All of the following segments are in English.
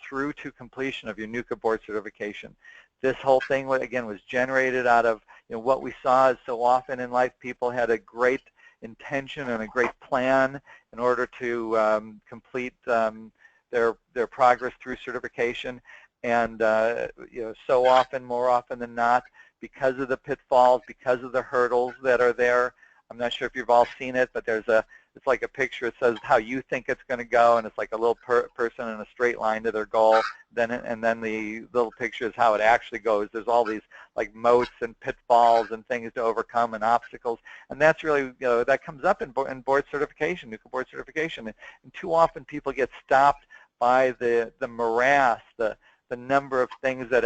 through to completion of your NUCCA board certification. This whole thing, again, was generated out of what we saw is so often in life, people had a great intention and a great plan in order to complete their progress through certification. And so often, more often than not, because of the pitfalls, because of the hurdles that are there, I'm not sure if you've all seen it, but it's like a picture. It says how you think it's going to go, and it's like a little person in a straight line to their goal. And then the little picture is how it actually goes. There's all these like moats and pitfalls and things to overcome and obstacles, and that's really that comes up in board certification, NUCCA board certification. And too often people get stopped by the morass, the number of things that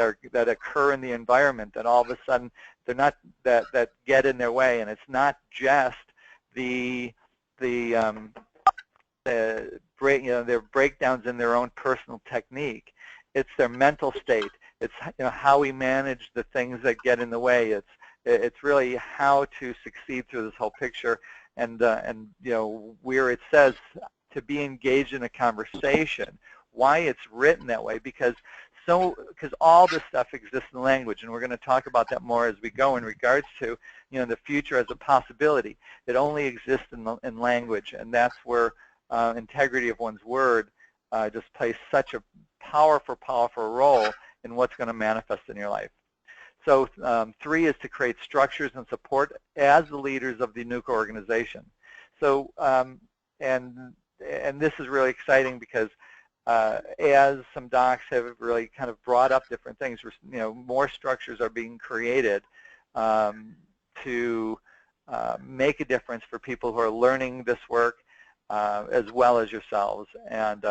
occur in the environment, and all of a sudden they're not that get in their way. And it's not just their breakdowns in their own personal technique. It's their mental state. It's how we manage the things that get in the way. It's really how to succeed through this whole picture. And where it says to be engaged in a conversation, why it's written that way, because all this stuff exists in language, and we're going to talk about that more as we go in regards to the future as a possibility. It only exists in language, and that's where integrity of one's word just plays such a powerful role in what's going to manifest in your life. So 3 is to create structures and support as the leaders of the NUCCA organization. So and this is really exciting because as some docs have really kind of brought up different things, more structures are being created to make a difference for people who are learning this work as well as yourselves. And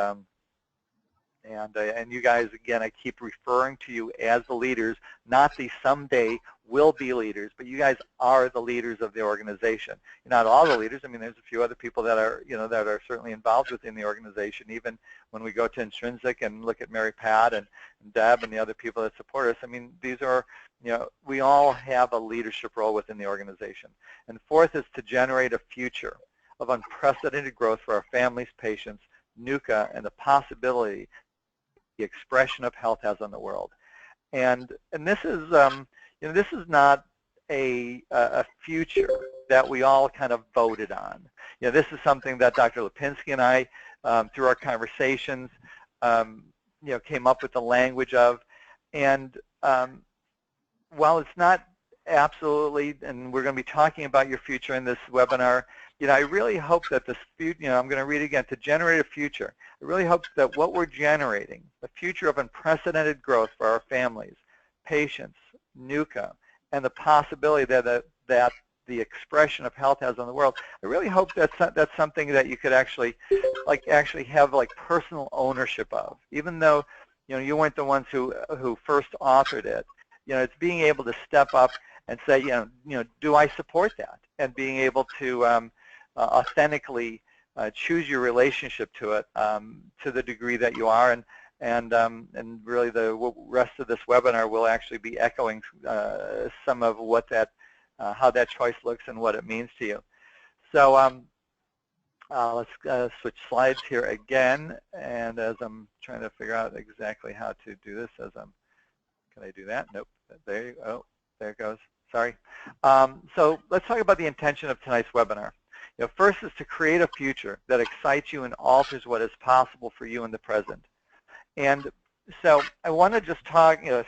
you guys, again, I keep referring to you as the leaders, not the someday will be leaders, but you guys are the leaders of the organization. You're not all the leaders. I mean, there's a few other people that are, that are certainly involved within the organization. Even when we go to Intrinsic and look at Mary Pat and Deb and the other people that support us, I mean, these are, we all have a leadership role within the organization. And 4th is to generate a future of unprecedented growth for our families, patients, NUCCA, and the possibility the expression of health has on the world. And this is this is not a future that we all kind of voted on. This is something that Dr. Lipinski and I, through our conversations, came up with the language of. And while it's not absolutely, and we're going to be talking about your future in this webinar, I really hope that this future, I'm going to read it again, to generate a future. I really hope that what we're generating, the future of unprecedented growth for our families, patients, NUCCA, and the possibility that the expression of health has on the world, I really hope that's something that you could actually have personal ownership of, even though you weren't the ones who first authored it. It's being able to step up and say, do I support that, and being able to authentically choose your relationship to it to the degree that you are, and really the rest of this webinar will actually be echoing some of what how that choice looks and what it means to you. So let's switch slides here again, and as I'm trying to figure out exactly how to do this, can I do that? Nope. There you go. There it goes. Sorry. So let's talk about the intention of tonight's webinar. First is to create a future that excites you and alters what is possible for you in the present. And so I want to just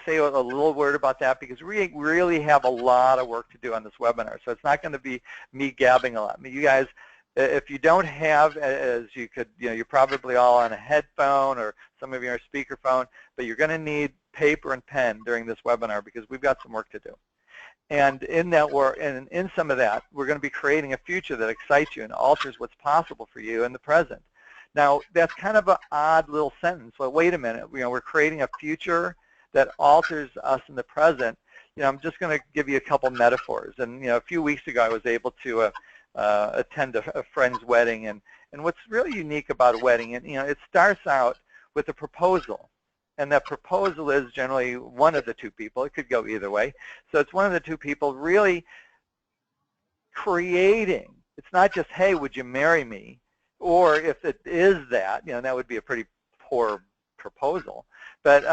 say a little word about that, because we really have a lot of work to do on this webinar. So it's not going to be me gabbing a lot. I mean, you guys, if you don't have, as you could, you're probably all on a headphone, or some of you are on a speakerphone, but you're going to need paper and pen during this webinar, because we've got some work to do. And in that work, and in some of that, we're going to be creating a future that excites you and alters what's possible for you in the present. Now, that's kind of an odd little sentence. Well, wait a minute. We're creating a future that alters us in the present. I'm just going to give you a couple metaphors. And a few weeks ago, I was able to attend a friend's wedding. And what's really unique about a wedding, and it starts out with a proposal. And that proposal is generally one of the two people. It could go either way. So it's one of the two people really creating. It's not just, hey, would you marry me? Or if it is that, that would be a pretty poor proposal. But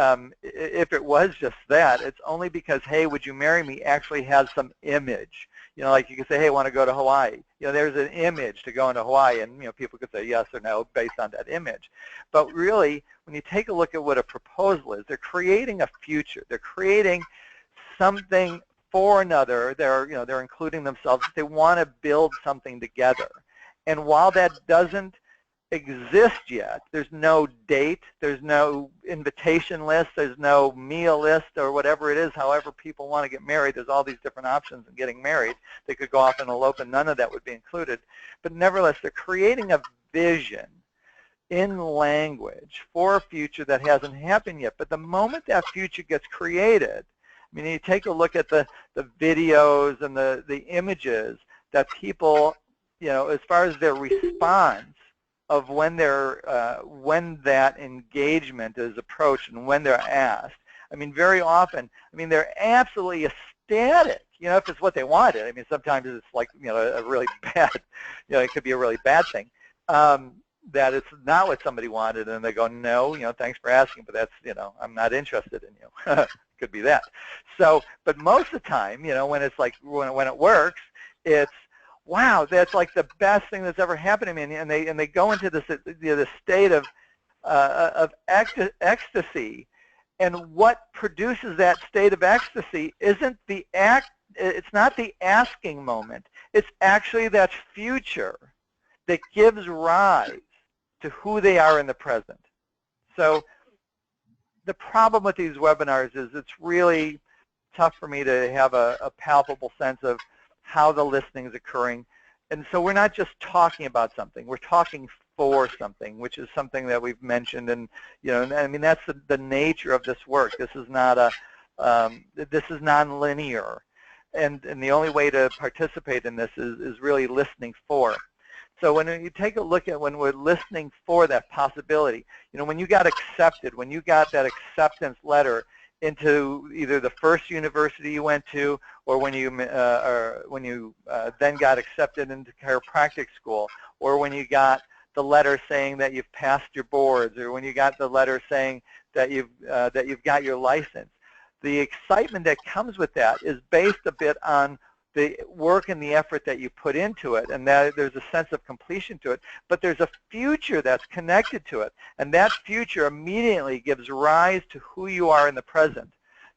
if it was just that, it's only because, hey, would you marry me, actually has some image. You know, like you could say, hey, I want to go to Hawaii. You know, there's an image to going to Hawaii, and, you know, people could say yes or no based on that image. But really, when you take a look at what a proposal is, they're creating a future. They're creating something for another. They're, you know, they're including themselves. They want to build something together. And while that doesn't exist yet, there's no date, there's no invitation list, there's no meal list or whatever it is, however people want to get married. There's all these different options in getting married. They could go off and elope, and none of that would be included. But nevertheless, they're creating a vision in language for a future that hasn't happened yet. But the moment that future gets created, I mean, you take a look at the videos and the images that people, you know, as far as their response of when they're when that engagement is approached and when they're asked. I mean, very often, I mean, they're absolutely ecstatic, you know, if it's what they wanted. I mean, sometimes it's like, you know, a really bad, you know, it could be a really bad thing, that it's not what somebody wanted, and they go, no, you know, thanks for asking, but that's, you know, I'm not interested in you. Could be that. So, but most of the time, you know, when it's like, when it works, it's, wow, that's like the best thing that's ever happened to me, and they go into this, you know, this state of ecstasy, and what produces that state of ecstasy isn't the act. It's not the asking moment. It's actually that future that gives rise to who they are in the present. So the problem with these webinars is it's really tough for me to have a palpable sense of how the listening is occurring. And so we're not just talking about something, we're talking for something, which is something that we've mentioned. And, you know, I mean, that's the nature of this work. This is not this is nonlinear. And the only way to participate in this is really listening for. So when you take a look at when we're listening for that possibility, you know, when you got accepted, when you got that acceptance letter into either the first university you went to, or when you then got accepted into chiropractic school, or when you got the letter saying that you've passed your boards, or when you got the letter saying that you've got your license, the excitement that comes with that is based a bit on the work and the effort that you put into it, and that there's a sense of completion to it, but there's a future that's connected to it, and that future immediately gives rise to who you are in the present.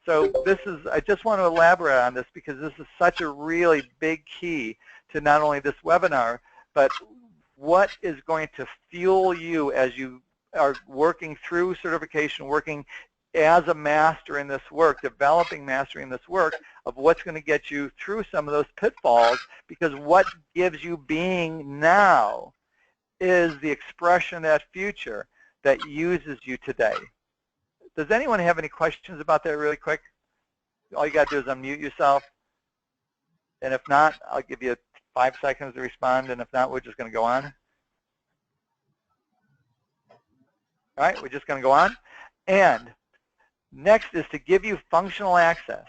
So this is, I just want to elaborate on this because this is such a really big key to not only this webinar, but what is going to fuel you as you are working through certification, working as a master in this work, developing mastery in this work, of what's going to get you through some of those pitfalls, because what gives you being now is the expression of that future that uses you today. Does anyone have any questions about that really quick? All you got to do is unmute yourself. And if not, I'll give you 5 seconds to respond. And if not, we're just going to go on. All right, we're just going to go on. And next is to give you functional access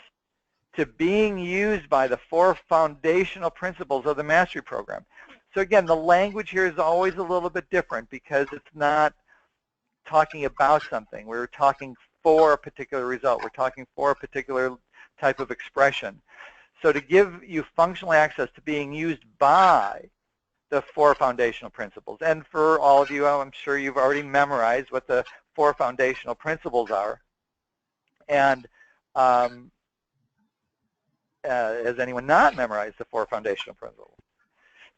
to being used by the 4 foundational principles of the mastery program. So again, the language here is always a little bit different because it's not talking about something. We're talking for a particular result. We're talking for a particular type of expression. So to give you functional access to being used by the 4 foundational principles. And for all of you, I'm sure you've already memorized what the 4 foundational principles are. And has anyone not memorized the 4 foundational principles?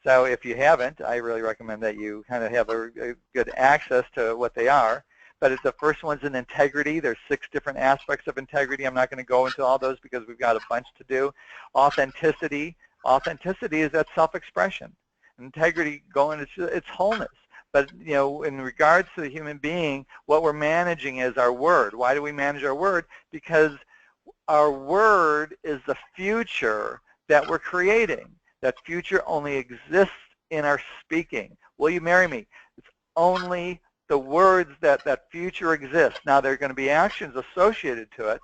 So if you haven't, I really recommend that you kind of have a good access to what they are. But the first one's in integrity. There's 6 different aspects of integrity. I'm not going to go into all those because we've got a bunch to do. Authenticity. Authenticity is that self-expression. Integrity, going it's wholeness. But, you know, in regards to the human being, what we're managing is our word. Why do we manage our word? Because our word is the future that we're creating. That future only exists in our speaking. Will you marry me? It's only the words that future exists. Now, there are going to be actions associated to it.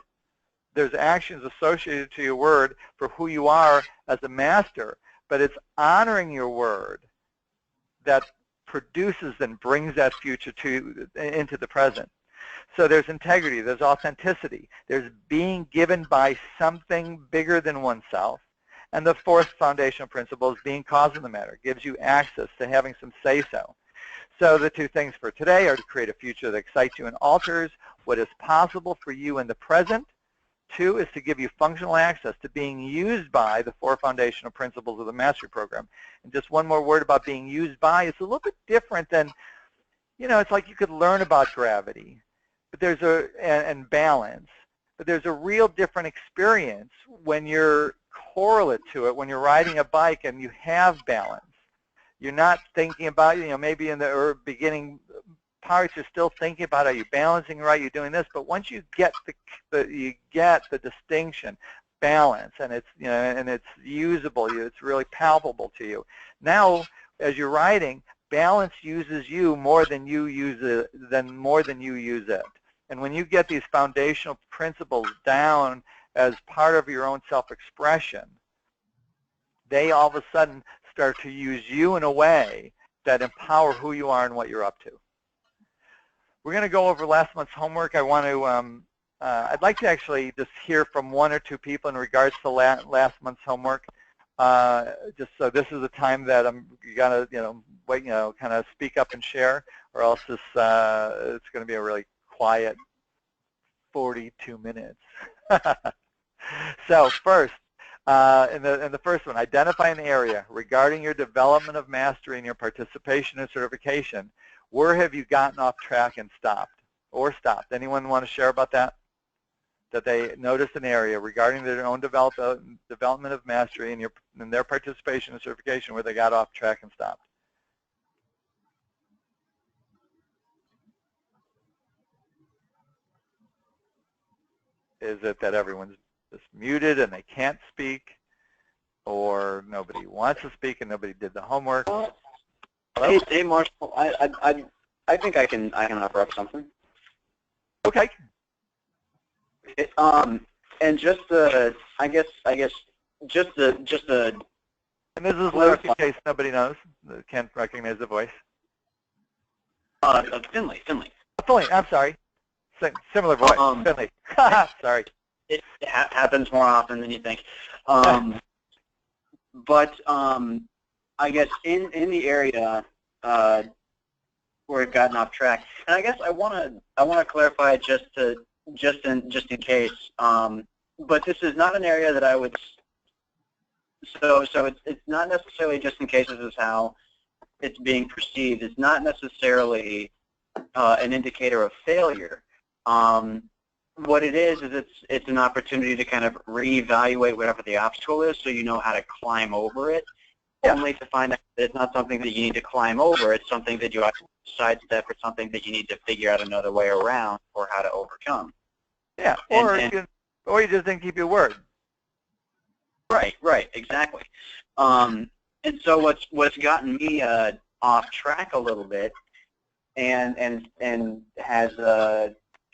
There's actions associated to your word for who you are as a master, but it's honoring your word that produces and brings that future into the present. So there's integrity, there's authenticity, there's being given by something bigger than oneself. And the fourth foundational principle is being cause in the matter. It gives you access to having some say-so. So the two things for today are to create a future that excites you and alters what is possible for you in the present. Two is to give you functional access to being used by the four foundational principles of the mastery program. And just one more word about being used by. It's a little bit different than, it's like you could learn about gravity, but there's and balance, but there's a real different experience when you're correlate to it, when you're riding a bike and you have balance. You're not thinking about, maybe in the beginning parts, you're still thinking about, are you balancing right, you're doing this, but once you get the distinction, balance, and it's, and it's usable, it's really palpable to you. Now, as you're riding, balance uses you more than you use it, And when you get these foundational principles down as part of your own self-expression, they all of a sudden start to use you in a way that empower who you are and what you're up to. We're going to go over last month's homework. I want to, I'd like to actually just hear from one or two people in regards to last month's homework. Just so this is the time that you got to, wait, kind of speak up and share, or else this, it's going to be a really quiet 42 minutes. So first, in the first one, identify an area regarding your development of mastery and your participation in certification. Where have you gotten off track and stopped? Anyone want to share about that? That they noticed an area regarding their own development of mastery and their participation in certification where they got off track and stopped. Is it that everyone's just muted and they can't speak, or nobody wants to speak and nobody did the homework? Hey, Marshall, I think I can offer up something. Okay. And just I guess just the. And this is Luke, in case nobody knows, can't recognize the voice. Finley. Finley, I'm sorry. Similar voice. Finley. Sorry. It happens more often than you think. But I guess in the area where we've gotten off track, and I guess I want to clarify just in case. But this is not an area that I would. So it's not necessarily just in case. This is how it's being perceived. It's not necessarily an indicator of failure. What it is it's an opportunity to kind of reevaluate whatever the obstacle is, so you know how to climb over it. Yeah. Only to find out that it's not something that you need to climb over. It's something that you have to sidestep, or something that you need to figure out another way around, or how to overcome. Yeah, or you just didn't keep your word. Right, exactly. And so what's gotten me off track a little bit, and has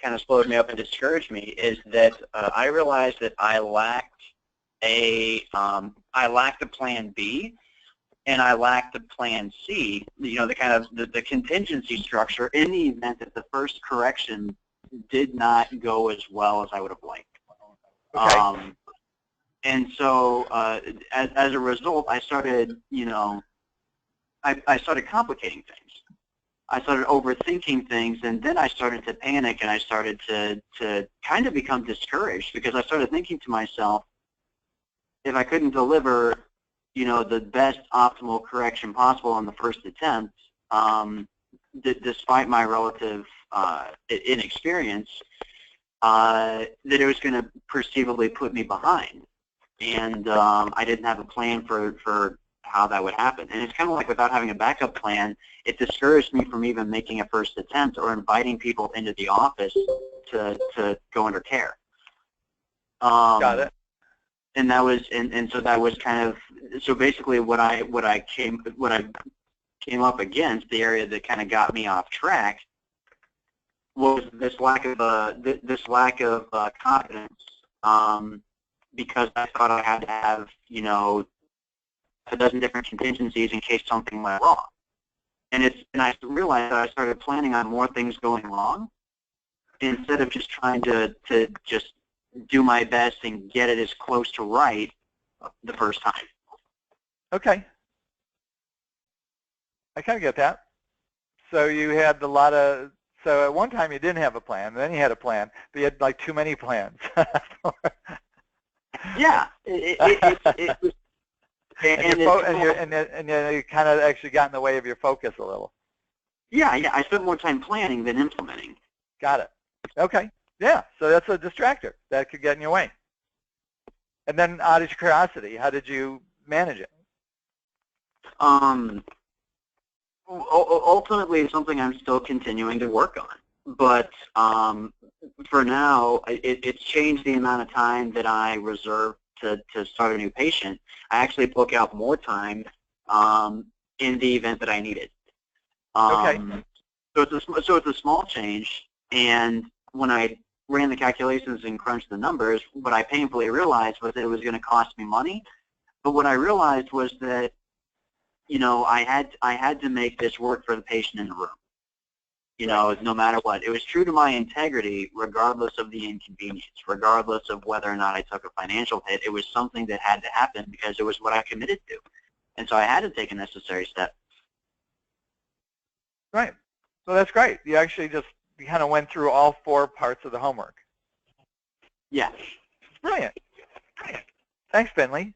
kind of slowed me up and discouraged me, is that I realized that I lacked a plan B, and I lacked the plan C. The kind of the contingency structure in the event that the first correction did not go as well as I would have liked. Okay. And so as a result, I started, I started complicating things. I started overthinking things, and then I started to panic, and I started to kind of become discouraged, because I started thinking to myself, if I couldn't deliver, the best optimal correction possible on the first attempt, despite my relative inexperience, that it was going to perceivably put me behind. And I didn't have a plan for how that would happen. And it's kind of like, without having a backup plan, it discouraged me from even making a first attempt or inviting people into the office to go under care. Got it. And that was, and so that was kind of, so basically what I came up against, the area that kind of got me off track, was this lack of confidence, because I thought I had to have, a dozen different contingencies in case something went wrong. And I realized that I started planning on more things going wrong instead of just trying to just do my best and get it as close to right the first time. Okay. I kind of get that. So you had a lot of, so at one time you didn't have a plan, then you had a plan, but you had like too many plans. Yeah, it was, and you kind of actually got in the way of your focus a little. Yeah, I spent more time planning than implementing. Got it. Okay. Yeah, so that's a distractor that could get in your way. And then out of curiosity, how did you manage it? Ultimately, it's something I'm still continuing to work on. But for now, it's changed the amount of time that I reserve to start a new patient. I actually book out more time in the event that I need it. Okay. So it's a small change, and when I ran the calculations and crunched the numbers, what I painfully realized was that it was going to cost me money. But what I realized was that, you know, I had to make this work for the patient in the room. You know, no matter what. It was true to my integrity, regardless of the inconvenience, regardless of whether or not I took a financial hit. It was something that had to happen because it was what I committed to. And so I had to take a necessary step. Right. So that's great. You actually you kind of went through all 4 parts of the homework. Yeah. Brilliant. Thanks, Bentley.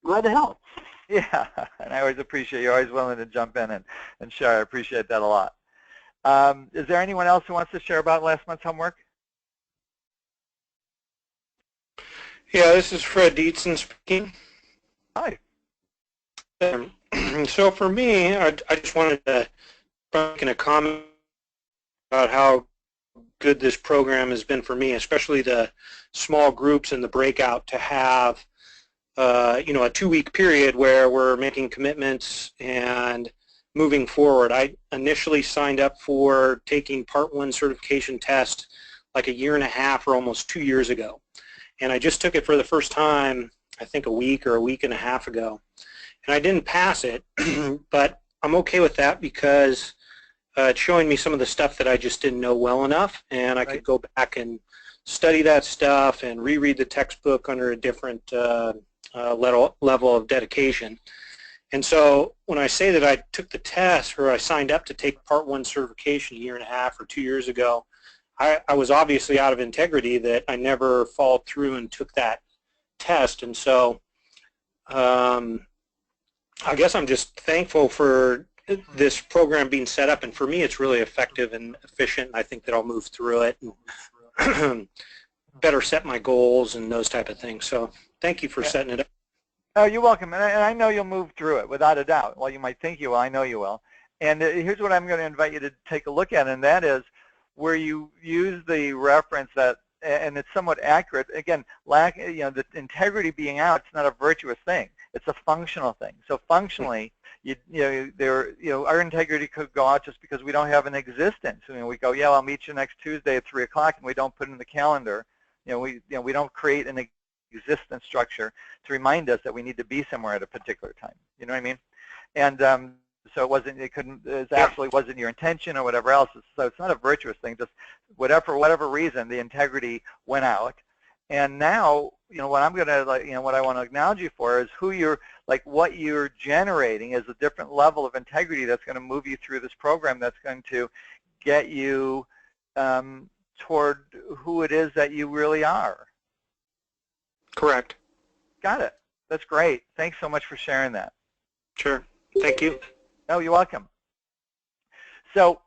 Glad to help. Yeah, and I always appreciate you're always willing to jump in and share. I appreciate that a lot. Is there anyone else who wants to share about last month's homework? Yeah, this is Fred Dietzen speaking. Hi. So for me, I just wanted to make a comment about how good this program has been for me, especially the small groups and the breakout, to have you know, a 2-week period where we're making commitments and moving forward. I initially signed up for taking Part 1 certification test like 1.5 years or almost 2 years ago. And I just took it for the first time, I think a week or 1.5 weeks ago. And I didn't pass it, but I'm okay with that because it's showing me some of the stuff that I just didn't know well enough, and I could go back and study that stuff and reread the textbook under a different level of dedication. And so when I say that I took the test, or I signed up to take Part 1 certification 1.5 years or 2 years ago, I was obviously out of integrity that I never followed through and took that test. And so I guess I'm just thankful for this program being set up, and for me it's really effective and efficient. I think that I'll move through it and better set my goals and those type of things. So thank you for setting it up. Oh, you're welcome, and I know you'll move through it without a doubt. Well, you might think you will. I know you will. And here's what I'm going to invite you to take a look at, and that is where you use the reference that, and it's somewhat accurate. Again, the integrity being out, it's not a virtuous thing. It's a functional thing. So functionally, our integrity could go out just because we don't have an existence. We go, yeah, I'll meet you next Tuesday at 3 o'clock, and we don't put it in the calendar. We don't create an existence structure to remind us that we need to be somewhere at a particular time. You know what I mean? And so it absolutely wasn't your intention or whatever else. So it's not a virtuous thing. Just for whatever reason, the integrity went out. And now, what I'm going to, what I want to acknowledge you for is what you're generating is a different level of integrity that's going to move you through this program, that's going to get you toward who it is that you really are. Correct. Got it. That's great. Thanks so much for sharing that. Sure. Thank you. Oh, you're welcome. So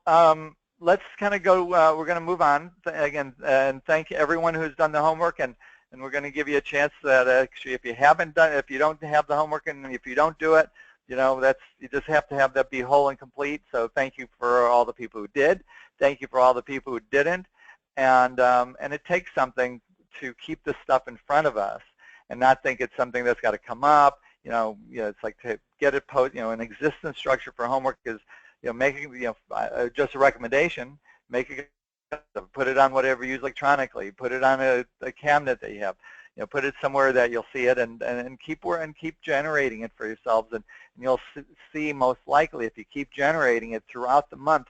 let's kind of go, we're going to move on again, and thank everyone who's done the homework, and we're going to give you a chance that actually if you don't have the homework, and if you don't do it, you just have to have that be whole and complete. So thank you for all the people who did. Thank you for all the people who didn't. And it takes something to keep this stuff in front of us and not think it's something that's got to come up. It's like to get it an existence structure for homework is, making, just a recommendation, put it on whatever you use electronically, put it on a cabinet that you have, put it somewhere that you'll see it, and keep generating it for yourselves, and you'll see most likely if you keep generating it throughout the month,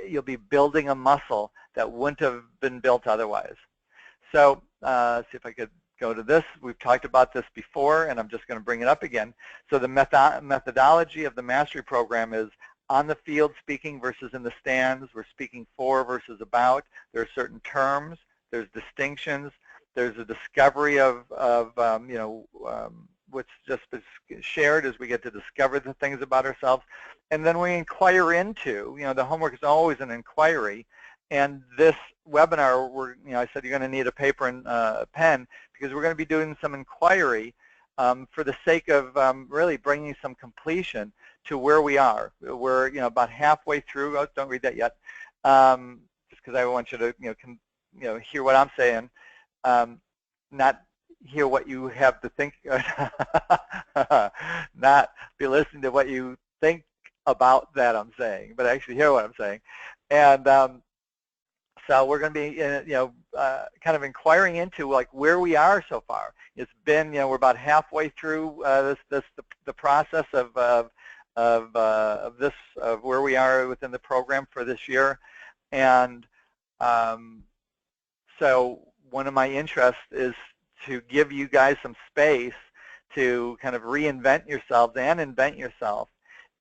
you'll be building a muscle that wouldn't have been built otherwise. So see if I could go to this. We've talked about this before, and I'm just going to bring it up again. So the methodology of the mastery program is on the field speaking versus in the stands. We're speaking for versus about. There are certain terms. There's distinctions. There's a discovery of what's just shared as we get to discover the things about ourselves. And then we inquire into, the homework is always an inquiry. And this webinar, I said you're going to need a paper and a pen because we're going to be doing some inquiry for the sake of really bringing some completion to where we are. We're about halfway through. Oh, don't read that yet, just because I want you to hear what I'm saying, not hear what you have to think, not be listening to what you think about that I'm saying, but actually hear what I'm saying. And so we're going to be, kind of inquiring into like where we are so far. It's been, we're about halfway through the process of where we are within the program for this year, and so one of my interests is to give you guys some space to kind of reinvent yourselves and invent yourself,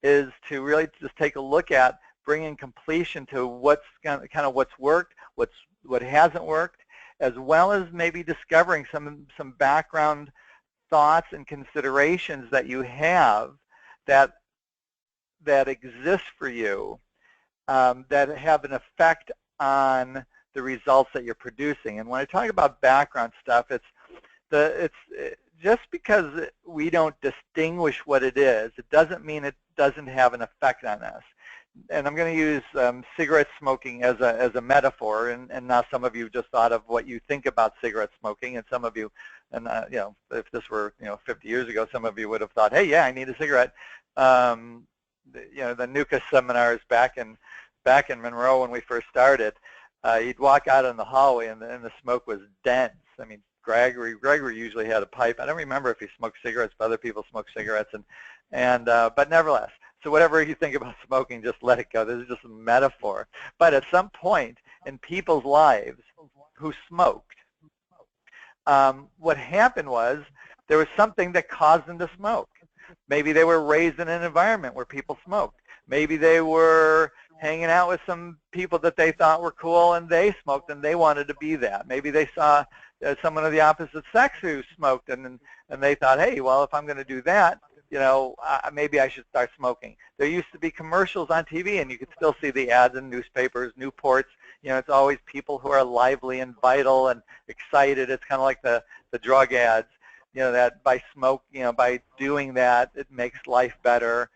is to really just take a look at bringing completion to what's what's worked, what hasn't worked, as well as maybe discovering some background thoughts and considerations that you have that exist for you that have an effect on the results that you're producing. And when I talk about background stuff, it's just because we don't distinguish what it is, it doesn't mean it doesn't have an effect on us. And I'm going to use cigarette smoking as a metaphor, and now some of you just thought of what you think about cigarette smoking, and some of you, and if this were 50 years ago, some of you would have thought, hey, yeah, I need a cigarette. The NUCCA seminars back in Monroe when we first started, you'd walk out in the hallway and the smoke was dense. I mean, Gregory usually had a pipe. I don't remember if he smoked cigarettes, but other people smoked cigarettes, but nevertheless. So whatever you think about smoking, just let it go. This is just a metaphor. But at some point in people's lives who smoked, what happened was there was something that caused them to smoke. Maybe they were raised in an environment where people smoked. Maybe they were hanging out with some people that they thought were cool and they smoked and they wanted to be that. Maybe they saw someone of the opposite sex who smoked and they thought, hey, well, if I'm going to do that, maybe I should start smoking. There used to be commercials on TV, and you could still see the ads in newspapers, Newports. It's always people who are lively and vital and excited. It's kind of like the drug ads, that by by doing that, it makes life better.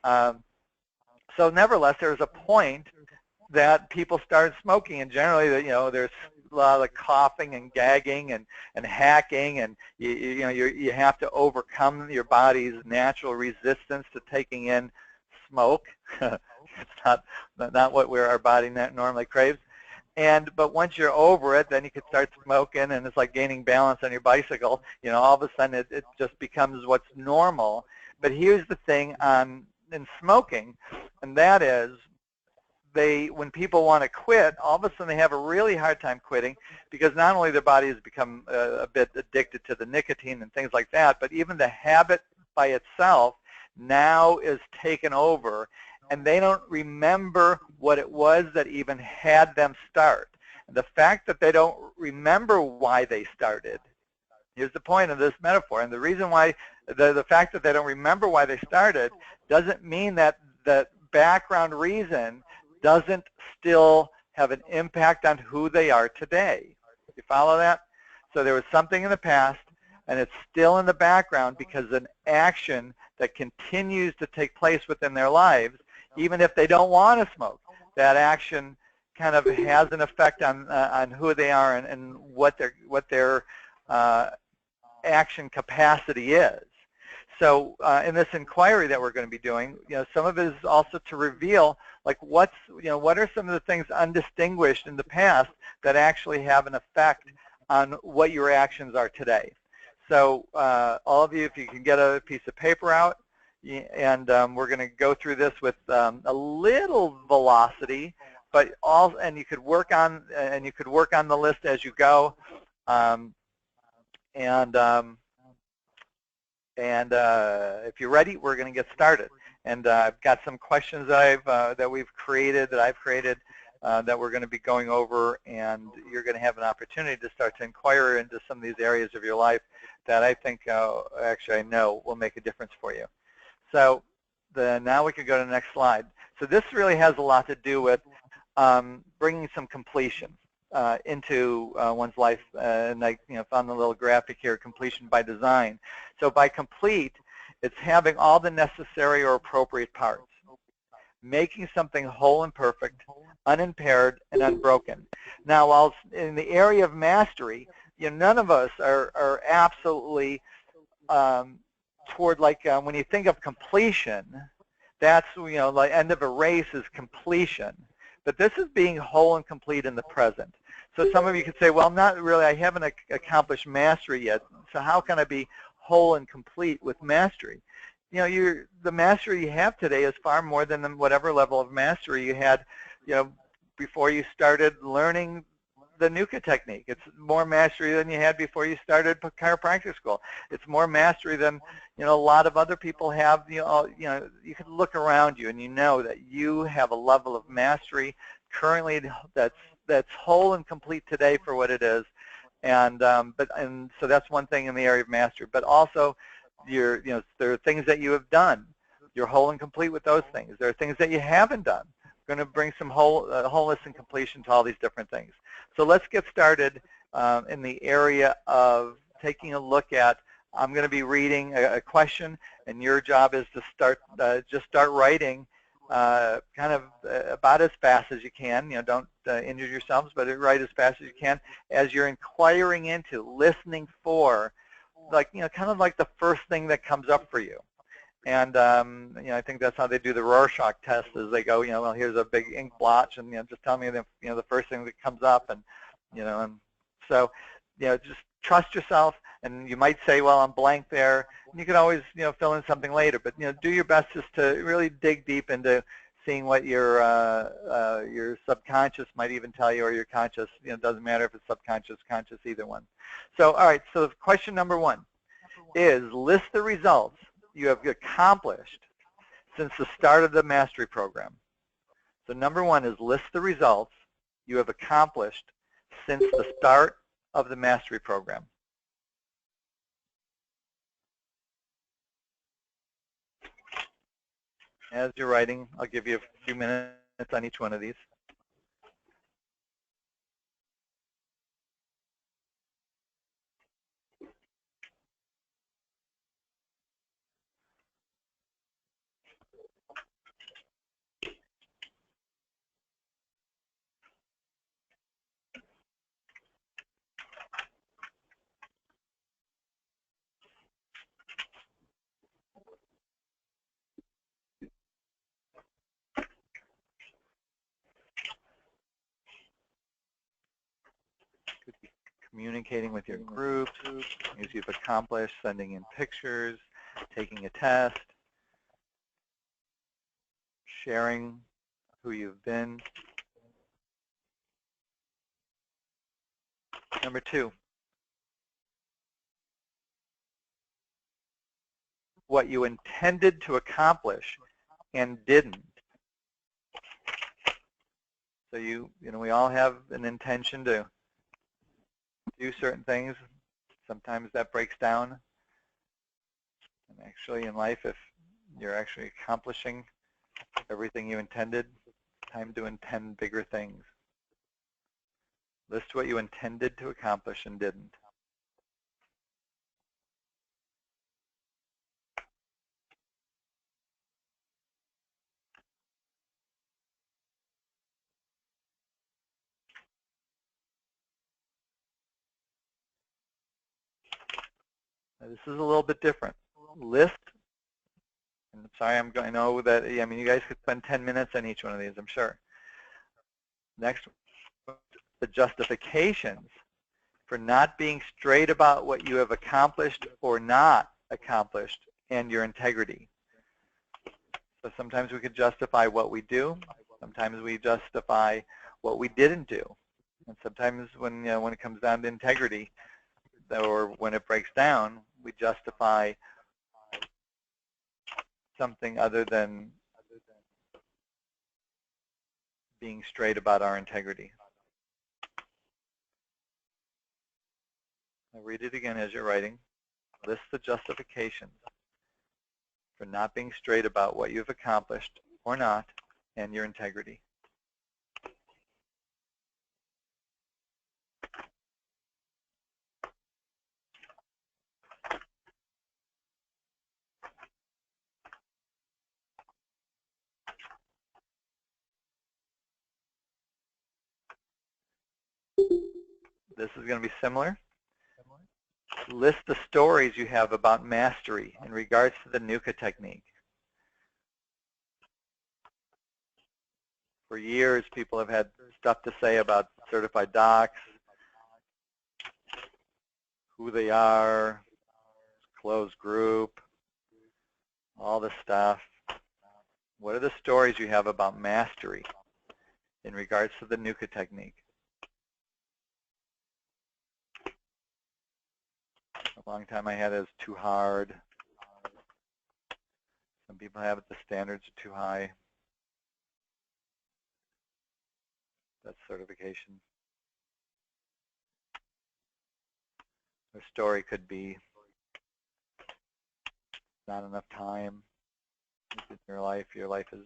So nevertheless, there's a point that people started smoking, and generally, there's a lot of coughing and gagging and hacking, and you have to overcome your body's natural resistance to taking in smoke. It's not what our body normally craves. But once you're over it, then you can start smoking, and it's like gaining balance on your bicycle. All of a sudden it just becomes what's normal. But here's the thing in smoking, and that is, when people want to quit, all of a sudden they have a really hard time quitting, because not only their body has become a bit addicted to the nicotine and things like that, but even the habit by itself now is taken over, and they don't remember what it was that even had them start. The fact that they don't remember why they started, here's the point of this metaphor, and the reason why, the fact that they don't remember why they started doesn't mean that the background reason doesn't still have an impact on who they are today. You follow that? So there was something in the past, and it's still in the background because an action that continues to take place within their lives, even if they don't want to smoke, that action kind of has an effect on who they are and what their action capacity is. So in this inquiry that we're going to be doing, some of it is also to reveal, like, what are some of the things undistinguished in the past that actually have an effect on what your actions are today. So all of you, if you can get a piece of paper out, and we're going to go through this with a little velocity, but and you could work on the list as you go, if you're ready, we're going to get started. And I've got some questions that I've created that we're going to be going over, and you're going to have an opportunity to start to inquire into some of these areas of your life that I think, actually I know, will make a difference for you. So now we can go to the next slide. So this really has a lot to do with bringing some completion into one's life, and I found the little graphic here, completion by design. So by complete, it's having all the necessary or appropriate parts, making something whole and perfect, unimpaired and unbroken. Now, while in the area of mastery, none of us are absolutely toward, like, when you think of completion, that's, like end of a race is completion. But this is being whole and complete in the present. So some of you could say, well, not really, I haven't accomplished mastery yet, so how can I be whole and complete with mastery? The mastery you have today is far more than whatever level of mastery you had, before you started learning the NUCCA technique. It's more mastery than you had before you started chiropractic school. It's more mastery than a lot of other people have. You can look around you and you know that you have a level of mastery currently that's whole and complete today for what it is. And so that's one thing in the area of mastery. But also, there are things that you have done. You're whole and complete with those things. There are things that you haven't done. We're going to bring some wholeness and completion to all these different things. So let's get started in the area of taking a look at, I'm going to be reading a question, and your job is to just start writing kind of about as fast as you can. Don't injure yourselves, but write as fast as you can as you're inquiring into, listening for, like, kind of like the first thing that comes up for you. And I think that's how they do the Rorschach test, is they go, well, here's a big ink blotch, and just tell me the first thing that comes up, and and so just trust yourself. And you might say, well, I'm blank there. And you can always fill in something later, but do your best just to really dig deep into seeing what your subconscious might even tell you, or your conscious. It doesn't matter if it's subconscious, conscious, either one. So all right, so question number one is, list the results you have accomplished since the start of the mastery program. So number one is, list the results you have accomplished since the start of the mastery program. As you're writing, I'll give you a few minutes on each one of these. Communicating with your groups, things you've accomplished, sending in pictures, taking a test, sharing who you've been. Number two, what you intended to accomplish and didn't. So we all have an intention to do certain things. Sometimes that breaks down. And actually in life, if you're actually accomplishing everything you intended, it's time to intend bigger things. List what you intended to accomplish and didn't. Now, this is a little bit different. List, and I'm sorry, I know that, I mean, you guys could spend 10 minutes on each one of these, I'm sure. Next, the justifications for not being straight about what you have accomplished or not accomplished, and your integrity. So sometimes we could justify what we do, Sometimes we justify what we didn't do. And sometimes when it comes down to integrity, or when it breaks down, we justify something other than being straight about our integrity. I'll read it again as you're writing. List the justifications for not being straight about what you've accomplished or not, and your integrity. This is going to be similar. List the stories you have about mastery in regards to the NUCCA technique. For years, people have had stuff to say about certified docs, who they are, closed group, all this stuff. What are the stories you have about mastery in regards to the NUCCA technique? A long time I had it as too hard. Some people have it the standards are too high. That's certification. The story could be not enough time in your life. Your life is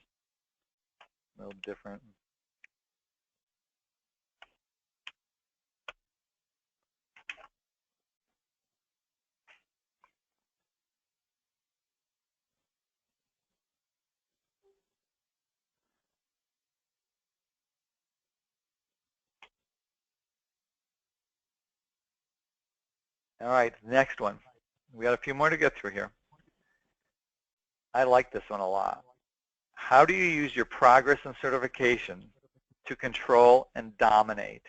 a little different. All right, next one. We got a few more to get through here. I like this one a lot. How do you use your progress and certification to control and dominate?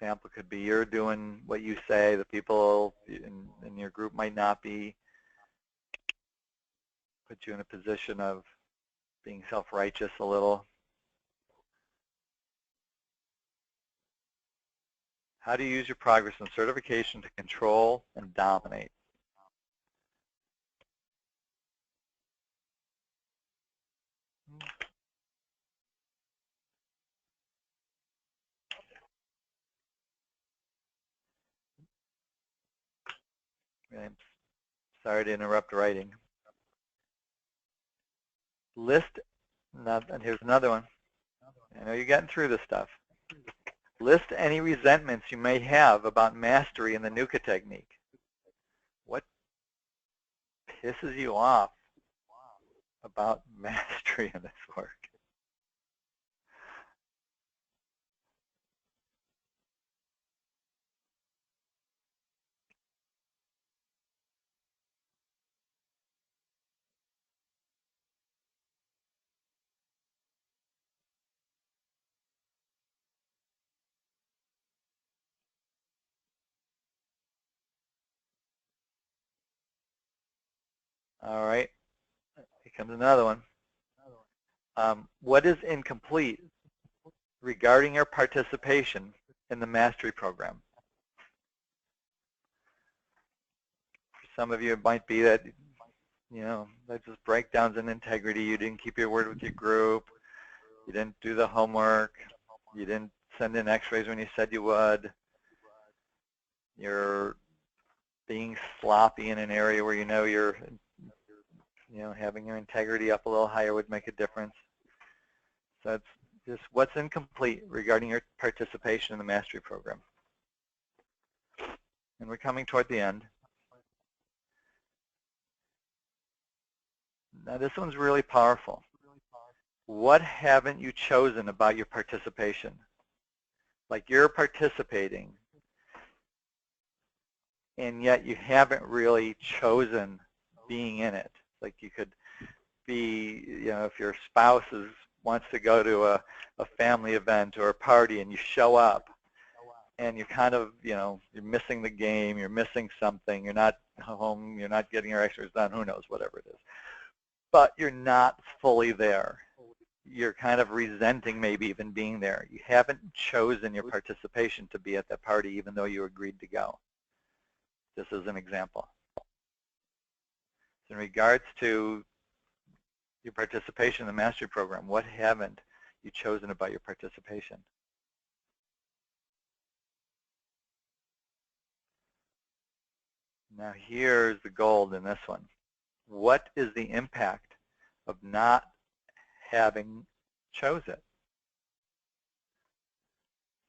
Example could be you're doing what you say, the people in your group might not be. Put you in a position of being self-righteous a little. How do you use your progress and certification to control and dominate? I'm sorry to interrupt writing. List, and here's another one. I know you're getting through this stuff. List any resentments you may have about mastery in the NUCCA technique. What pisses you off about mastery in this work? All right, here comes another one. What is incomplete regarding your participation in the mastery program? For some of you, it might be that, there's just breakdowns in integrity. You didn't keep your word with your group. You didn't do the homework. You didn't send in x-rays when you said you would. You're being sloppy in an area where you're having your integrity up a little higher would make a difference. So it's just what's incomplete regarding your participation in the mastery program. And we're coming toward the end. Now this one's really powerful. What haven't you chosen about your participation? Like you're participating, and yet you haven't really chosen being in it. Like you could be, if your spouse is wants to go to a family event or a party, and you show up, and you're kind of, you're missing the game, you're missing something, you're not home, you're not getting your extras done, who knows, whatever it is. But you're not fully there. You're kind of resenting maybe even being there. You haven't chosen your participation to be at that party even though you agreed to go. This is an example. In regards to your participation in the mastery program, what haven't you chosen about your participation? Now here's the gold in this one. What is the impact of not having chose it?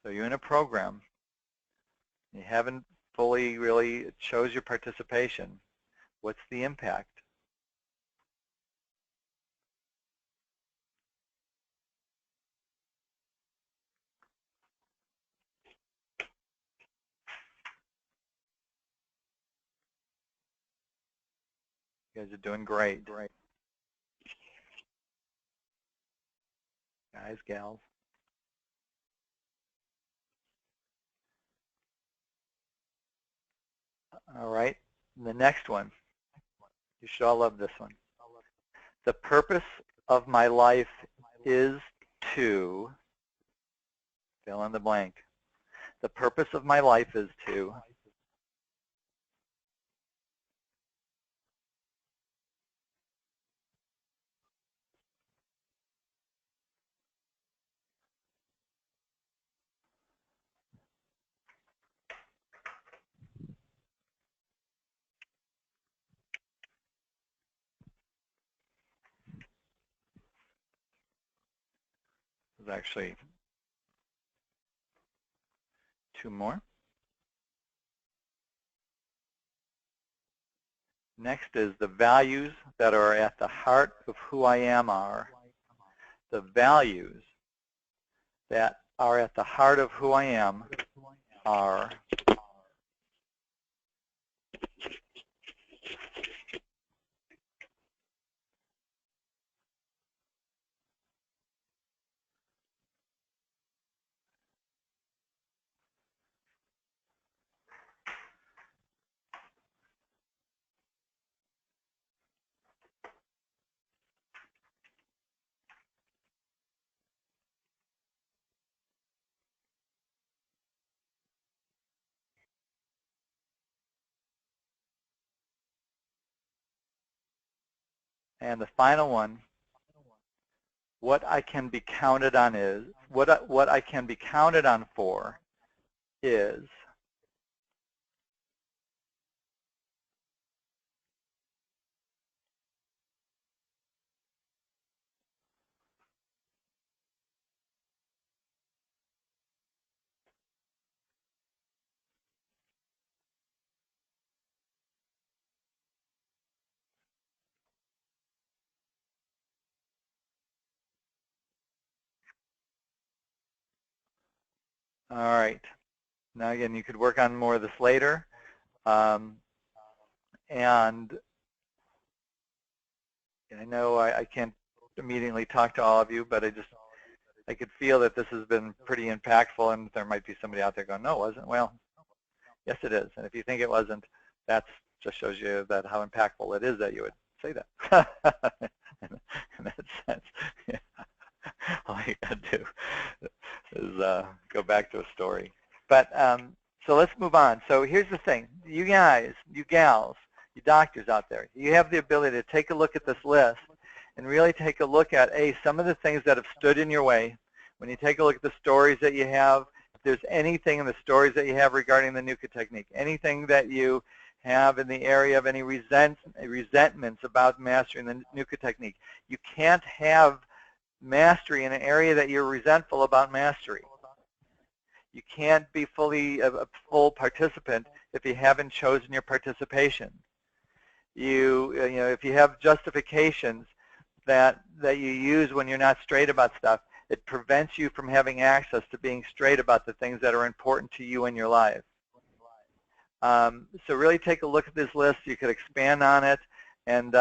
So you're in a program, you haven't fully really chose your participation. What's the impact? You guys are doing great. Guys, gals. All right, the next one. You should all love this one. The purpose of my life is to fill in the blank. The purpose of my life is to. There's actually two more. Next is the values that are at the heart of who I am are. The values that are at the heart of who I am are. And the final one, what I can be counted on is, what I can be counted on for is. All right. Now again, you could work on more of this later. And I know I can't immediately talk to all of you, but I could feel that this has been pretty impactful, and there might be somebody out there going, no, it wasn't. Well, yes, it is. And if you think it wasn't, that just shows you that how impactful it is that you would say that. In that sense, yeah. All you got to do is go back to a story. But so let's move on. So here's the thing. You guys, you gals, you doctors out there, you have the ability to take a look at this list and really take a look at, some of the things that have stood in your way. When you take a look at the stories that you have, if there's anything in the stories that you have regarding the NUCCA technique, anything that you have in the area of any resentments about mastering the NUCCA technique, you can't have mastery in an area that you're resentful about mastery. You can't be fully a full participant if you haven't chosen your participation. If you have justifications that you use when you're not straight about stuff, it prevents you from having access to being straight about the things that are important to you in your life. So really take a look at this list. You could expand on it and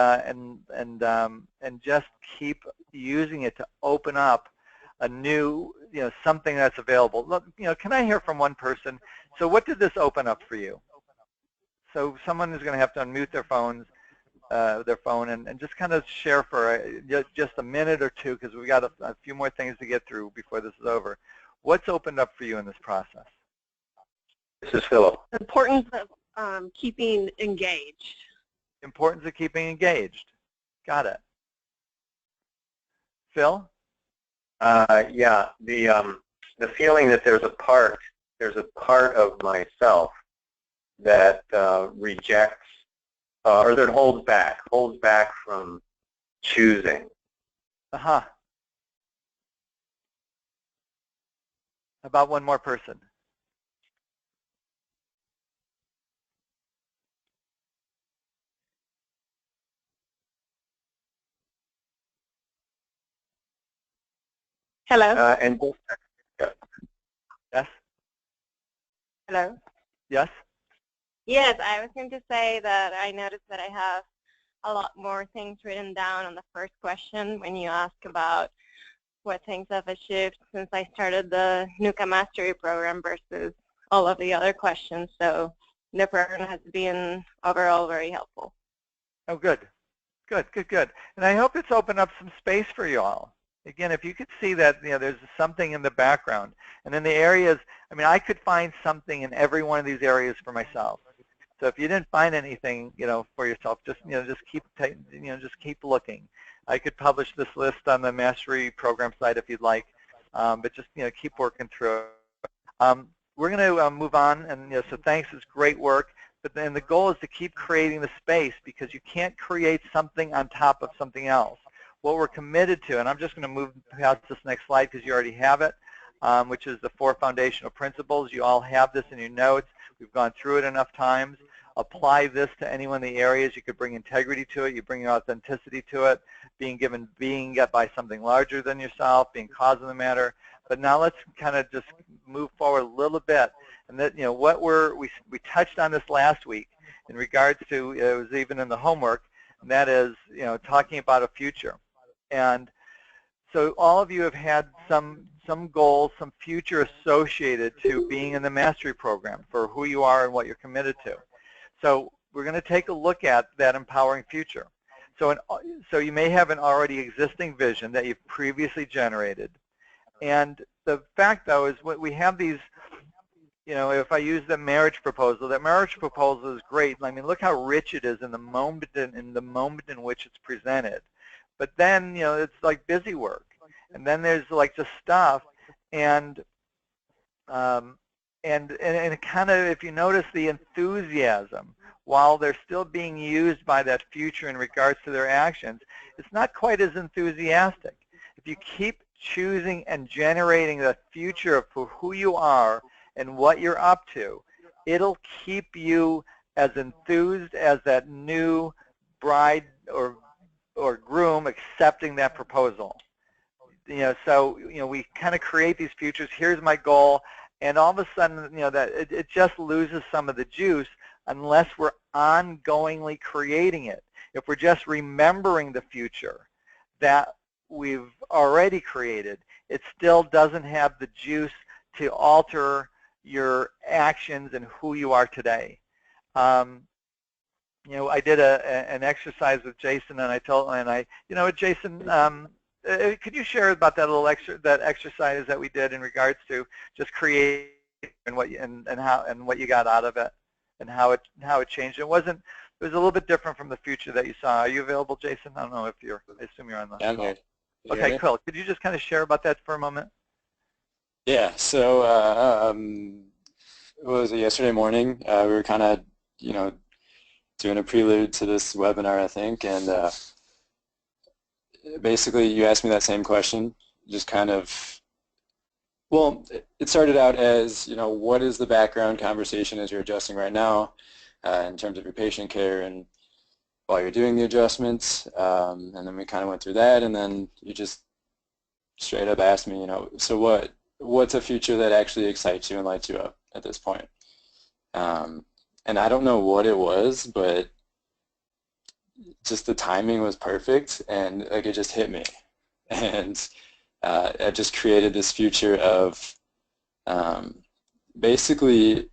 just keep using it to open up a new, something that's available. Look, can I hear from one person? So what did this open up for you? So someone is going to have to unmute their phone and just kind of share for just a minute or two, because we've got a few more things to get through before this is over. What's opened up for you in this process? This is Philip. The importance of keeping engaged. Importance of keeping engaged. Got it. Phil? Yeah, the feeling that there's a part of myself that rejects or that holds back from choosing. How about one more person? Hello? And yeah. Yes? Hello? Yes? Yes, I was going to say that I noticed that I have a lot more things written down on the first question when you ask about what things have achieved since I started the NUCCA Mastery Program versus all of the other questions. So the program has been overall very helpful. Oh, good. Good, good, good. And I hope it's opened up some space for you all. Again, if you could see that, there's something in the background. And in the areas, I mean, I could find something in every one of these areas for myself. So if you didn't find anything, for yourself, just just keep looking. I could publish this list on the Mastery Program site if you'd like, but just keep working through it. We're going to move on, and so thanks, it's great work. But then the goal is to keep creating the space, because you can't create something on top of something else. What we're committed to, and I'm just going to move past this next slide because you already have it, which is the 4 foundational principles. You all have this in your notes. We've gone through it enough times. Apply this to any one of the areas. You could bring integrity to it. You bring your authenticity to it. Being by something larger than yourself, being cause of the matter. But now let's kind of just move forward a little bit. And that, what we touched on this last week in regards to, it was even in the homework, and that is, talking about a future. And so all of you have had some goals, some future associated to being in the Mastery Program for who you are and what you're committed to. So we're going to take a look at that empowering future. So you may have an already existing vision that you've previously generated. And the fact, though, is what we have these, if I use the marriage proposal, that marriage proposal is great. I mean, look how rich it is in the moment in which it's presented. But then, it's like busy work. And then there's like just stuff. And kind of, if you notice the enthusiasm, while they're still being used by that future in regards to their actions, it's not quite as enthusiastic. If you keep choosing and generating the future for who you are and what you're up to, it'll keep you as enthused as that new bride or groom accepting that proposal. So we kind of create these futures. Here's my goal, and all of a sudden, that it just loses some of the juice unless we're ongoingly creating it. If we're just remembering the future that we've already created, it still doesn't have the juice to alter your actions and who you are today. I did an exercise with Jason, and Jason, could you share about that little exercise that we did in regards to just creating and what you got out of it and how it changed? It was a little bit different from the future that you saw. Are you available, Jason? I don't know if I assume you're on the I'm call. here. Okay, cool. Could you just kind of share about that for a moment? Yeah. So it was yesterday morning. We were kind of doing a prelude to this webinar, I think, and basically you asked me that same question, just kind of, well, it started out as, what is the background conversation as you're adjusting right now in terms of your patient care and while you're doing the adjustments, and then we kind of went through that, and then you just straight up asked me, so what's a future that actually excites you and lights you up at this point? And I don't know what it was, but just the timing was perfect, and like it just hit me, and it just created this future of basically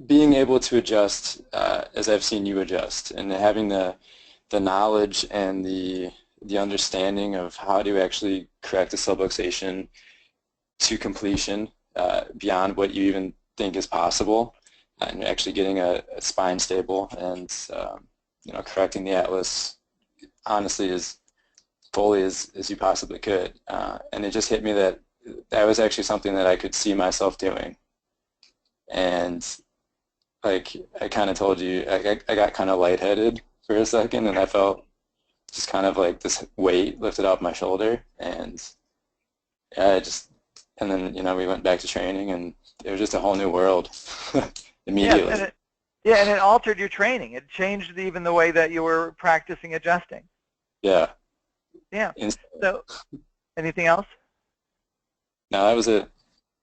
being able to adjust as I've seen you adjust, and having the knowledge and the understanding of how to actually correct a subluxation to completion beyond what you even think is possible, and actually getting a spine stable and you know, correcting the atlas honestly as fully as you possibly could. And it just hit me that that was actually something that I could see myself doing. And like I kind of told you, I got kind of lightheaded for a second, and I felt just kind of like this weight lifted off my shoulder, and yeah, and then, you know, we went back to training, and it was just a whole new world immediately. And it altered your training. It changed even the way that you were practicing adjusting. Yeah. Yeah. So, anything else? No, that was it.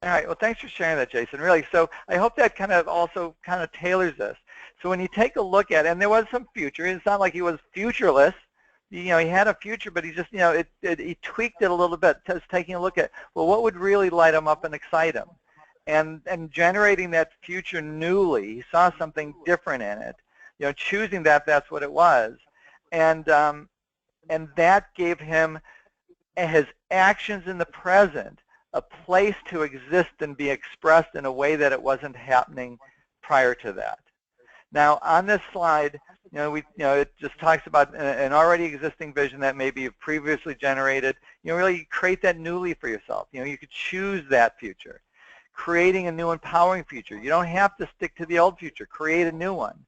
All right. Well, thanks for sharing that, Jason. Really. So I hope that kind of also kind of tailors this. So when you take a look at it, and there was some future. It's not like he was futureless. You know, he had a future, but he just, you know, he tweaked it a little bit, just taking a look at, well, what would really light him up and excite him? And generating that future newly, he saw something different in it. You know, choosing that's what it was. And that gave him his actions in the present a place to exist and be expressed in a way that it wasn't happening prior to that. Now, on this slide, it just talks about an already existing vision that maybe you've previously generated. You know, really create that newly for yourself. You know, you could choose that future, creating a new empowering future. You don't have to stick to the old future. Create a new one.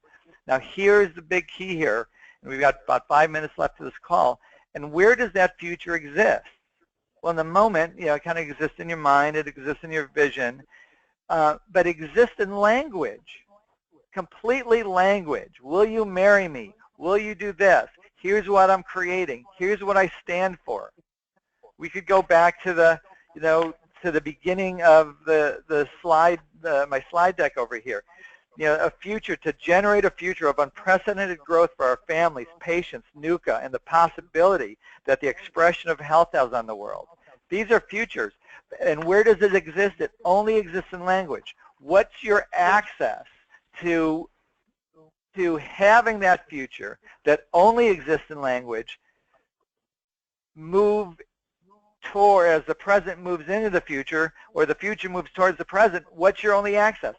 Now, here's the big key here, and we've got about 5 minutes left to this call. And where does that future exist? Well, in the moment, you know, it kind of exists in your mind. It exists in your vision, but exists in language. Completely language. Will you marry me? Will you do this? Here's what I'm creating. Here's what I stand for. We could go back to the, you know, to the beginning of the slide, my slide deck over here. You know, a future, to generate a future of unprecedented growth for our families, patients, NUCCA, and the possibility that the expression of health has on the world. These are futures. And where does it exist? It only exists in language. What's your access to having that future that only exists in language move toward, as the present moves into the future, or the future moves towards the present? What's your only access?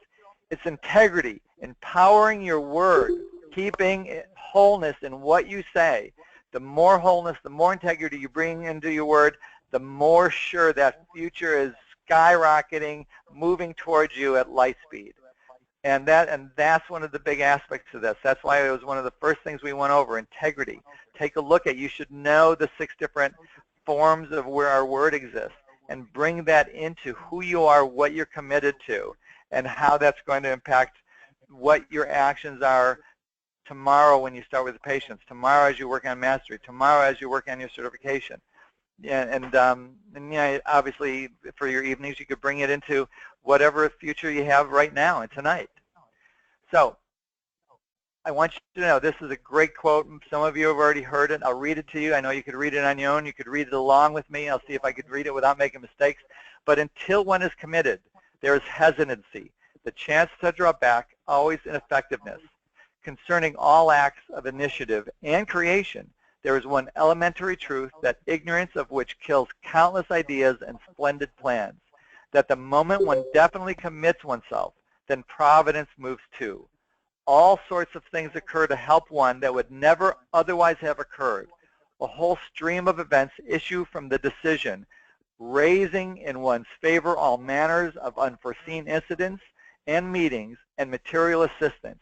It's integrity, empowering your word, keeping wholeness in what you say. The more wholeness, the more integrity you bring into your word, the more sure that future is skyrocketing, moving towards you at light speed. And that's one of the big aspects of this. That's why it was one of the first things we went over, integrity. Take a look at, you should know the 6 different forms of where our word exists, and bring that into who you are, what you're committed to, and how that's going to impact what your actions are tomorrow when you start with the patients, tomorrow as you work on mastery, tomorrow as you work on your certification. Yeah, and yeah, obviously for your evenings you could bring it into whatever future you have right now and tonight. So I want you to know this is a great quote. Some of you have already heard it. I'll read it to you. I know you could read it on your own. You could read it along with me. I'll see if I could read it without making mistakes. But until one is committed, there is hesitancy, the chance to draw back, always ineffectiveness. Concerning all acts of initiative and creation, there is one elementary truth, that ignorance of which kills countless ideas and splendid plans, that the moment one definitely commits oneself, then providence moves too. All sorts of things occur to help one that would never otherwise have occurred. A whole stream of events issue from the decision, raising in one's favor all manners of unforeseen incidents and meetings and material assistance,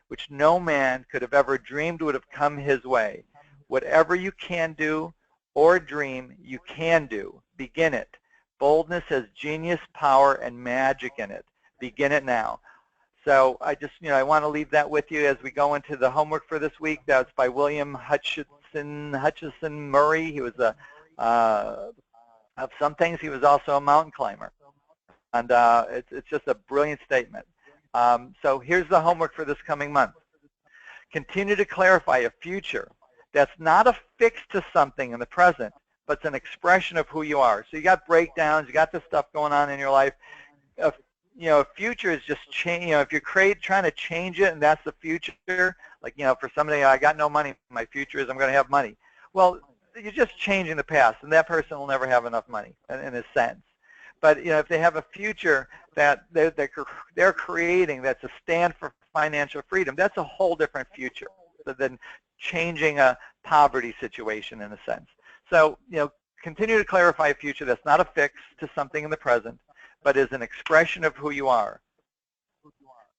which no man could have ever dreamed would have come his way. Whatever you can do or dream, you can do. Begin it. Boldness has genius, power, and magic in it. Begin it now. So I just, I want to leave that with you as we go into the homework for this week. That's by William Hutchison Murray. He was of some things, he was also a mountain climber. And it's just a brilliant statement. So here's the homework for this coming month. Continue to clarify a future that's not affixed to something in the present, but it's an expression of who you are. So you got breakdowns, you got this stuff going on in your life. A future is just change. If you're trying to change it, and that's the future. Like, for somebody, I got no money. My future is I'm going to have money. Well, you're just changing the past, and that person will never have enough money in a sense. But if they have a future that they're creating that's a stand for financial freedom, that's a whole different future than changing a poverty situation in a sense. So continue to clarify a future that's not affixed to something in the present, but is an expression of who you are.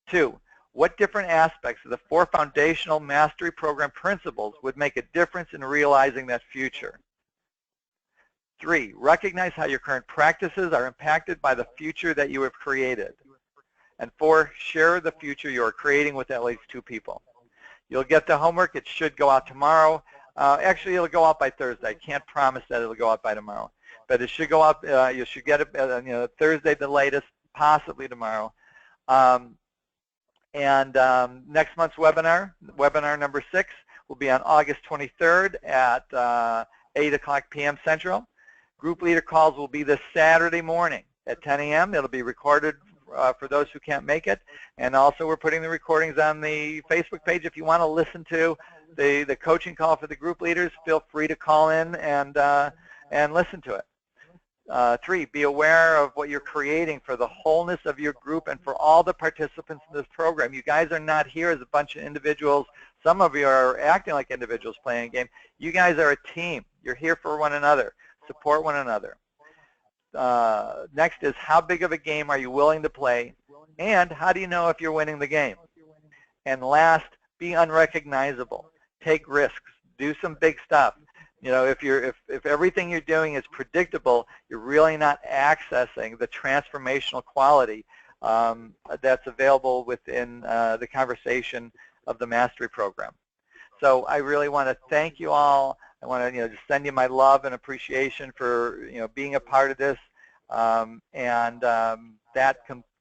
2, what different aspects of the 4 foundational mastery program principles would make a difference in realizing that future? 3, recognize how your current practices are impacted by the future that you have created. And 4, share the future you are creating with at least 2 people. You'll get the homework. It should go out tomorrow. Actually, it'll go out by Thursday. I can't promise that it'll go out by tomorrow. But it should go out. You should get it Thursday the latest, possibly tomorrow. Next month's webinar number 6, will be on August 23rd at 8:00 p.m. Central. Group leader calls will be this Saturday morning at 10 a.m. It'll be recorded for those who can't make it. And also we're putting the recordings on the Facebook page. If you want to listen to the coaching call for the group leaders, feel free to call in and listen to it. 3, be aware of what you're creating for the wholeness of your group and for all the participants in this program. You guys are not here as a bunch of individuals. Some of you are acting like individuals playing a game. You guys are a team. You're here for one another. Support one another. Next is, how big of a game are you willing to play, and how do you know if you're winning the game? And last, be unrecognizable. Take risks. Do some big stuff. If everything you're doing is predictable, you're really not accessing the transformational quality that's available within the conversation of the mastery program. So I really want to thank you all. I want to just send you my love and appreciation for being a part of this. That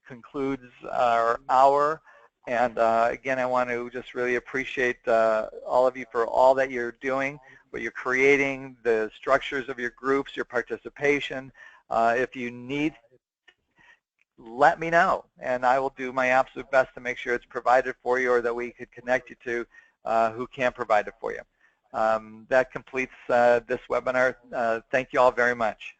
concludes our hour. And again, I want to just really appreciate all of you for all that you're doing, what you're creating, the structures of your groups, your participation. If you need, let me know, and I will do my absolute best to make sure it's provided for you, or that we could connect you to who can provide it for you. That completes this webinar. Thank you all very much.